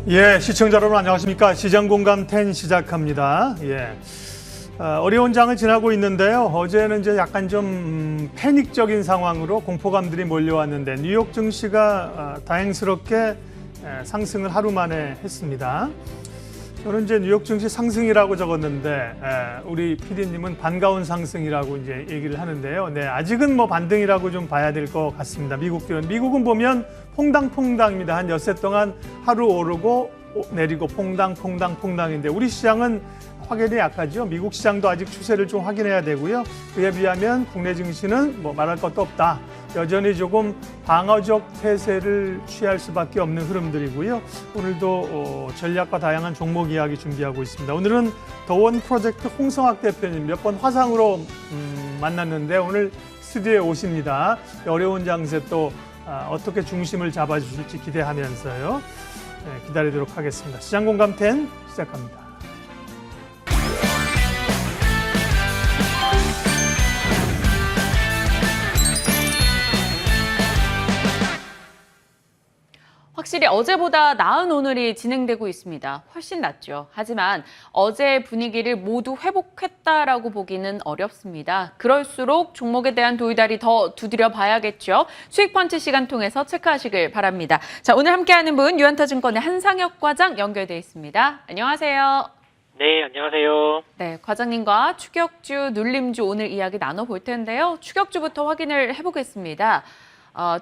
예, 시청자 여러분 안녕하십니까? 시장공감 10 시작합니다. 예. 어려운 장을 지나고 있는데요. 어제는 이제 약간 좀 패닉적인 상황으로 공포감들이 몰려왔는데 뉴욕 증시가 다행스럽게 상승을 하루 만에 했습니다. 저는 이제 뉴욕 증시 상승이라고 적었는데 우리 PD님은 반가운 상승이라고 이제 얘기를 하는데요. 네, 아직은 뭐 반등이라고 좀 봐야 될 것 같습니다. 미국은 보면 퐁당퐁당입니다. 한 엿새 동안 하루 오르고 내리고 퐁당퐁당퐁당인데 우리 시장은 확연히 약하죠. 미국 시장도 아직 추세를 좀 확인해야 되고요. 그에 비하면 국내 증시는 뭐 말할 것도 없다. 여전히 조금 방어적 태세를 취할 수밖에 없는 흐름들이고요. 오늘도 전략과 다양한 종목 이야기 준비하고 있습니다. 오늘은 더원 프로젝트 홍성학 대표님 몇 번 화상으로 만났는데 오늘 스튜디오에 오십니다. 어려운 장세 또 어떻게 중심을 잡아주실지 기대하면서요. 네, 기다리도록 하겠습니다. 시장공감 10 시작합니다. 확실히 어제보다 나은 오늘이 진행되고 있습니다. 훨씬 낫죠. 하지만 어제의 분위기를 모두 회복했다라고 보기는 어렵습니다. 그럴수록 종목에 대한 도이달이 더 두드려 봐야겠죠. 수익펀치 시간 통해서 체크하시길 바랍니다. 자, 오늘 함께하는 분 유한타증권의 한상혁 과장 연결돼 있습니다. 안녕하세요. 네, 안녕하세요. 네, 과장님과 추격주, 눌림주 오늘 이야기 나눠볼 텐데요. 추격주부터 확인을 해보겠습니다.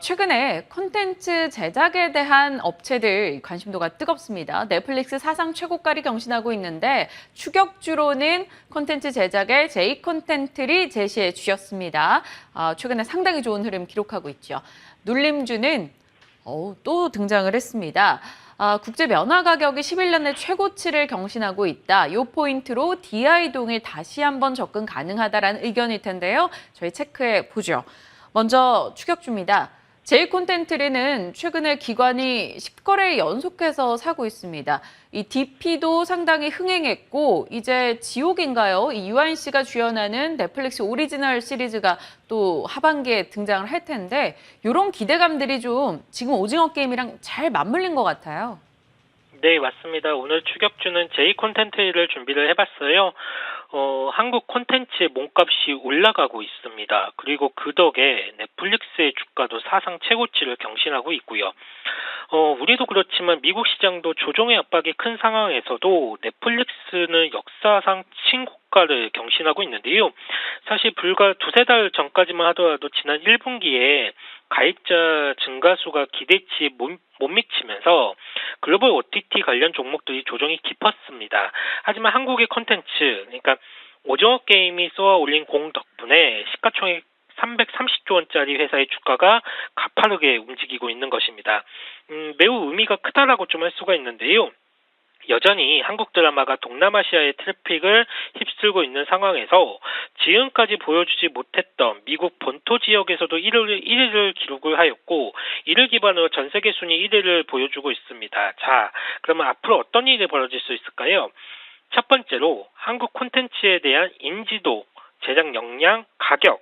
최근에 콘텐츠 제작에 대한 업체들 관심도가 뜨겁습니다. 넷플릭스 사상 최고가를 경신하고 있는데 추격주로는 콘텐츠 제작의 J콘텐트를 제시해 주셨습니다. 최근에 상당히 좋은 흐름 기록하고 있죠. 눌림주는 또 등장을 했습니다. 국제 면화 가격이 11년 내 최고치를 경신하고 있다. 이 포인트로 DI 동일 다시 한번 접근 가능하다라는 의견일 텐데요. 저희 체크해 보죠. 먼저 추격주입니다. J콘텐트리는 최근에 기관이 10거래를 연속해서 사고 있습니다. 이 DP도 상당히 흥행했고 이제 지옥인가요? 이 유한 씨가 주연하는 넷플릭스 오리지널 시리즈가 또 하반기에 등장을 할 텐데 이런 기대감들이 좀 지금 오징어 게임이랑 잘 맞물린 것 같아요. 네, 맞습니다. 오늘 추격주는 J콘텐트를 준비를 해봤어요. 한국 콘텐츠의 몸값이 올라가고 있습니다. 그리고 그 덕에 넷플릭스의 주가도 사상 최고치를 경신하고 있고요. 우리도 그렇지만 미국 시장도 조정의 압박이 큰 상황에서도 넷플릭스는 역사상 신고가를 경신하고 있는데요. 사실 불과 두세 달 전까지만 하더라도 지난 1분기에 가입자 증가수가 기대치에 못 미치면서 글로벌 OTT 관련 종목들이 조정이 깊었습니다. 하지만 한국의 콘텐츠, 그러니까 오징어 게임이 쏘아 올린 공 덕분에 시가총액 330조 원짜리 회사의 주가가 가파르게 움직이고 있는 것입니다. 매우 의미가 크다라고 좀 할 수가 있는데요. 여전히 한국 드라마가 동남아시아의 트래픽을 휩쓸고 있는 상황에서 지금까지 보여주지 못했던 미국 본토 지역에서도 1위를 기록을 하였고 이를 기반으로 전 세계 순위 1위를 보여주고 있습니다. 자, 그러면 앞으로 어떤 일이 벌어질 수 있을까요? 첫 번째로 한국 콘텐츠에 대한 인지도, 제작 역량, 가격,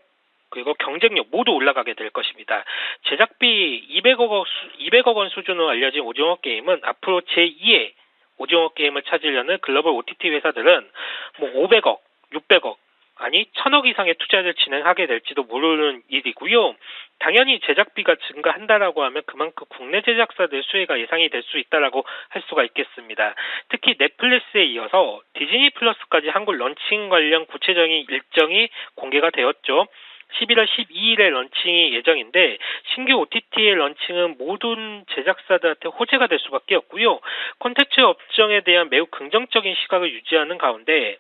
그리고 경쟁력 모두 올라가게 될 것입니다. 제작비 200억 원 수준으로 알려진 오징어 게임은 앞으로 제2의 오징어 게임을 찾으려는 글로벌 OTT 회사들은 500억, 600억, 아니 1000억 이상의 투자를 진행하게 될지도 모르는 일이고요. 당연히 제작비가 증가한다라고 하면 그만큼 국내 제작사들 수혜가 예상이 될 수 있다라고 할 수가 있겠습니다. 특히 넷플릭스에 이어서 디즈니 플러스까지 한국 런칭 관련 구체적인 일정이 공개가 되었죠. 11월 12일에 런칭이 예정인데 신규 OTT의 런칭은 모든 제작사들한테 호재가 될 수밖에 없고요. 콘텐츠 업종에 대한 매우 긍정적인 시각을 유지하는 가운데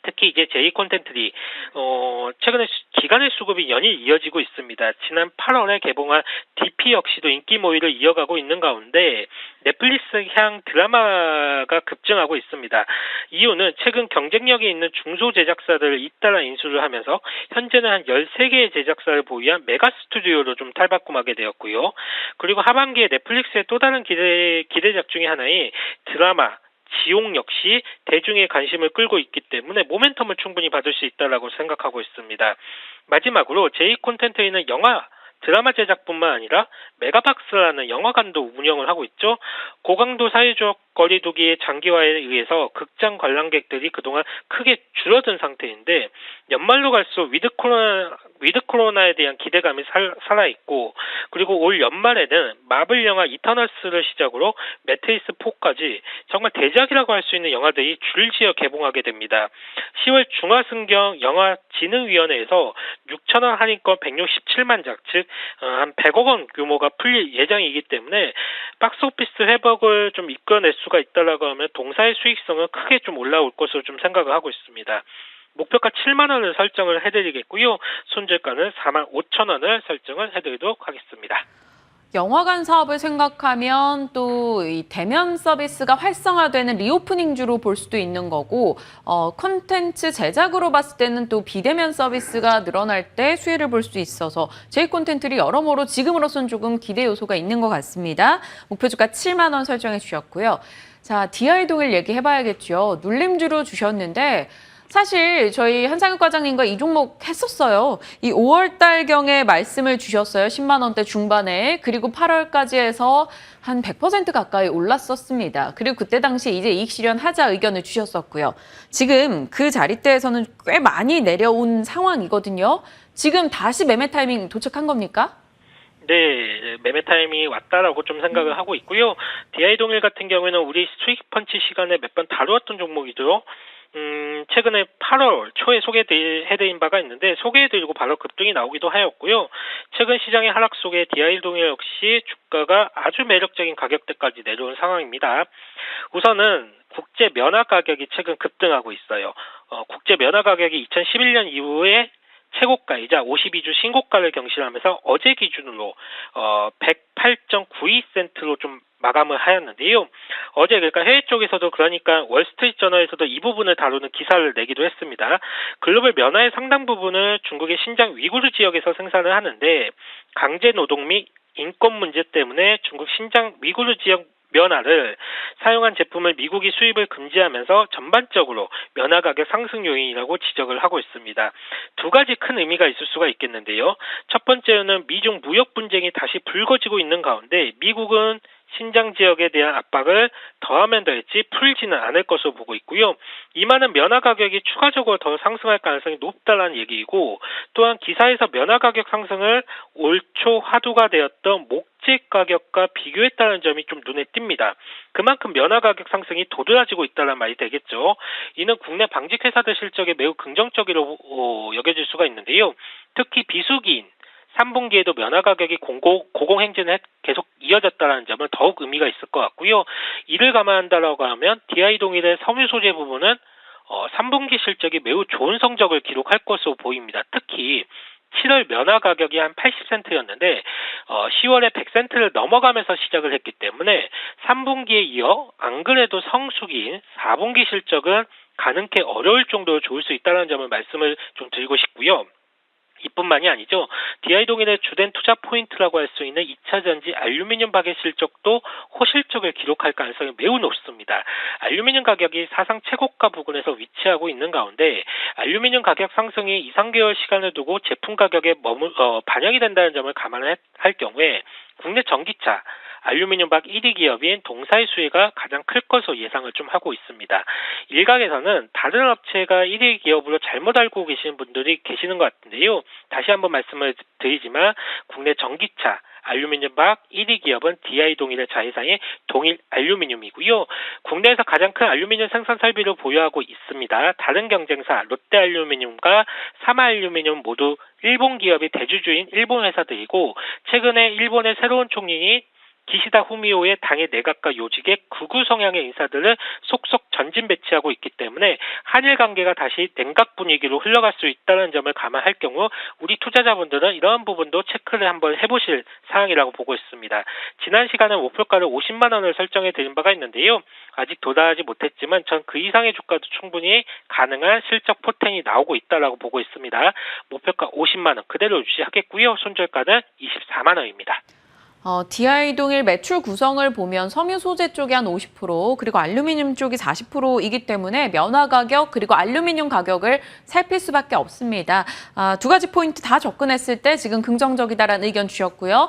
특히 이제 J콘텐트리 최근에 기간의 수급이 연일 이어지고 있습니다. 지난 8월에 개봉한 DP 역시도 인기 모의를 이어가고 있는 가운데 넷플릭스 향 드라마가 급증하고 있습니다. 이유는 최근 경쟁력이 있는 중소 제작사들을 잇따라 인수를 하면서 현재는 한 13개의 제작사를 보유한 메가 스튜디오로 좀 탈바꿈하게 되었고요. 그리고 하반기에 넷플릭스의 또 다른 기대작 중에 하나인 드라마 지옥 역시 대중의 관심을 끌고 있기 때문에 모멘텀을 충분히 받을 수 있다고 생각하고 있습니다. 마지막으로 J콘텐츠에는 영화 드라마 제작뿐만 아니라 메가박스라는 영화관도 운영을 하고 있죠. 고강도 사회적 거리두기의 장기화에 의해서 극장 관람객들이 그동안 크게 줄어든 상태인데 연말로 갈수록 위드 코로나에 대한 기대감이 살아있고 그리고 올 연말에는 마블 영화 이터널스를 시작으로 매트리스 4까지 정말 대작이라고 할 수 있는 영화들이 줄지어 개봉하게 됩니다. 10월 중하순경 영화진흥위원회에서 6천원 할인권 167만 장, 즉 한 100억 원 규모가 풀릴 예정이기 때문에 박스오피스 회복을 좀 이끌어낼 수가 있다라고 하면 동사의 수익성은 크게 좀 올라올 것으로 좀 생각을 하고 있습니다. 목표가 7만 원을 설정을 해드리겠고요. 손절가는 4만 5천 원을 설정을 해드리도록 하겠습니다. 영화관 사업을 생각하면 또 이 대면 서비스가 활성화되는 리오프닝주로 볼 수도 있는 거고 콘텐츠 제작으로 봤을 때는 또 비대면 서비스가 늘어날 때 수혜를 볼 수 있어서 J콘텐츠를 여러모로 지금으로선 조금 기대 요소가 있는 것 같습니다. 목표 주가 7만 원 설정해 주셨고요. 자, DI동일 얘기해봐야겠죠. 눌림주로 주셨는데 사실 저희 한상혁 과장님과 이 종목 했었어요. 이 5월달경에 말씀을 주셨어요. 10만 원대 중반에. 그리고 8월까지 해서 한 100% 가까이 올랐었습니다. 그리고 그때 당시에 이제 이익 실현하자 의견을 주셨었고요. 지금 그 자리대에서는 꽤 많이 내려온 상황이거든요. 지금 다시 매매 타이밍 도착한 겁니까? 네, 매매 타임이 왔다라고 좀 생각을 하고 있고요. DI동일 같은 경우에는 우리 수익 펀치 시간에 몇 번 다루었던 종목이죠. 최근에 8월 초에 소개해드린 바가 있는데 소개해드리고 바로 급등이 나오기도 하였고요. 최근 시장의 하락 속에 DI동일 역시 주가가 아주 매력적인 가격대까지 내려온 상황입니다. 우선은 국제 면화 가격이 최근 급등하고 있어요. 국제 면화 가격이 2011년 이후에 최고가이자 52주 신고가를 경신하면서 어제 기준으로 108.92센트로 좀 마감을 하였는데요. 어제 그러니까 해외 쪽에서도 그러니까 월스트리트 저널에서도 이 부분을 다루는 기사를 내기도 했습니다. 글로벌 면화의 상당 부분을 중국의 신장 위구르 지역에서 생산을 하는데 강제 노동 및 인권 문제 때문에 중국 신장 위구르 지역 면화를 사용한 제품을 미국이 수입을 금지하면서 전반적으로 면화 가격 상승 요인이라고 지적을 하고 있습니다. 두 가지 큰 의미가 있을 수가 있겠는데요. 첫 번째는 미중 무역 분쟁이 다시 불거지고 있는 가운데 미국은 신장 지역에 대한 압박을 더하면 더했지 풀지는 않을 것으로 보고 있고요. 이만한 면화 가격이 추가적으로 더 상승할 가능성이 높다는 얘기이고 또한 기사에서 면화 가격 상승을 올 초 화두가 되었던 목재 가격과 비교했다는 점이 좀 눈에 띕니다. 그만큼 면화 가격 상승이 도드라지고 있다는 말이 되겠죠. 이는 국내 방직 회사들 실적에 매우 긍정적으로 여겨질 수가 있는데요. 특히 비수기인 3분기에도 면화 가격이 고공행진을 계속 이어졌다는 점은 더욱 의미가 있을 것 같고요. 이를 감안한다라고 하면 DI동일의 섬유 소재 부분은 3분기 실적이 매우 좋은 성적을 기록할 것으로 보입니다. 특히 7월 면화 가격이 한 80센트였는데 10월에 100센트를 넘어가면서 시작을 했기 때문에 3분기에 이어 안 그래도 성수기인 4분기 실적은 가능케 어려울 정도로 좋을 수 있다는 점을 말씀을 좀 드리고 싶고요. 이뿐만이 아니죠. DI동일의 주된 투자 포인트라고 할 수 있는 2차 전지 알루미늄 박의 실적도 호실적을 기록할 가능성이 매우 높습니다. 알루미늄 가격이 사상 최고가 부근에서 위치하고 있는 가운데 알루미늄 가격 상승이 2-3개월 시간을 두고 제품 가격에 반영이 된다는 점을 감안할 경우에 국내 전기차 알루미늄 박 1위 기업인 동사의 수혜가 가장 클 것으로 예상을 좀 하고 있습니다. 일각에서는 다른 업체가 1위 기업으로 잘못 알고 계시는 분들이 계시는 것 같은데요. 다시 한번 말씀을 드리지만 국내 전기차 알루미늄 박 1위 기업은 DI동일의 자회사인 동일 알루미늄이고요. 국내에서 가장 큰 알루미늄 생산 설비를 보유하고 있습니다. 다른 경쟁사 롯데 알루미늄과 사마 알루미늄 모두 일본 기업이 대주주인 일본 회사들이고 최근에 일본의 새로운 총리인 기시다 후미오의 당의 내각과 요직에 극우 성향의 인사들을 속속 전진 배치하고 있기 때문에 한일 관계가 다시 냉각 분위기로 흘러갈 수 있다는 점을 감안할 경우 우리 투자자분들은 이러한 부분도 체크를 한번 해보실 사항이라고 보고 있습니다. 지난 시간에 목표가를 50만 원을 설정해 드린 바가 있는데요. 아직 도달하지 못했지만 전 그 이상의 주가도 충분히 가능한 실적 포텐이 나오고 있다라고 보고 있습니다. 목표가 50만 원 그대로 유지하겠고요. 손절가는 24만 원입니다. DI 동일 매출 구성을 보면 섬유 소재 쪽이 한 50%, 그리고 알루미늄 쪽이 40%이기 때문에 면화 가격 그리고 알루미늄 가격을 살필 수밖에 없습니다. 두 가지 포인트 다 접근했을 때 지금 긍정적이다라는 의견 주셨고요.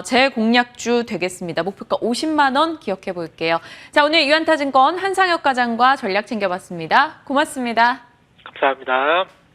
제 공략주 되겠습니다. 목표가 50만 원 기억해 볼게요. 자, 오늘 유한타증권 한상혁 과장과 전략 챙겨봤습니다. 고맙습니다. 감사합니다.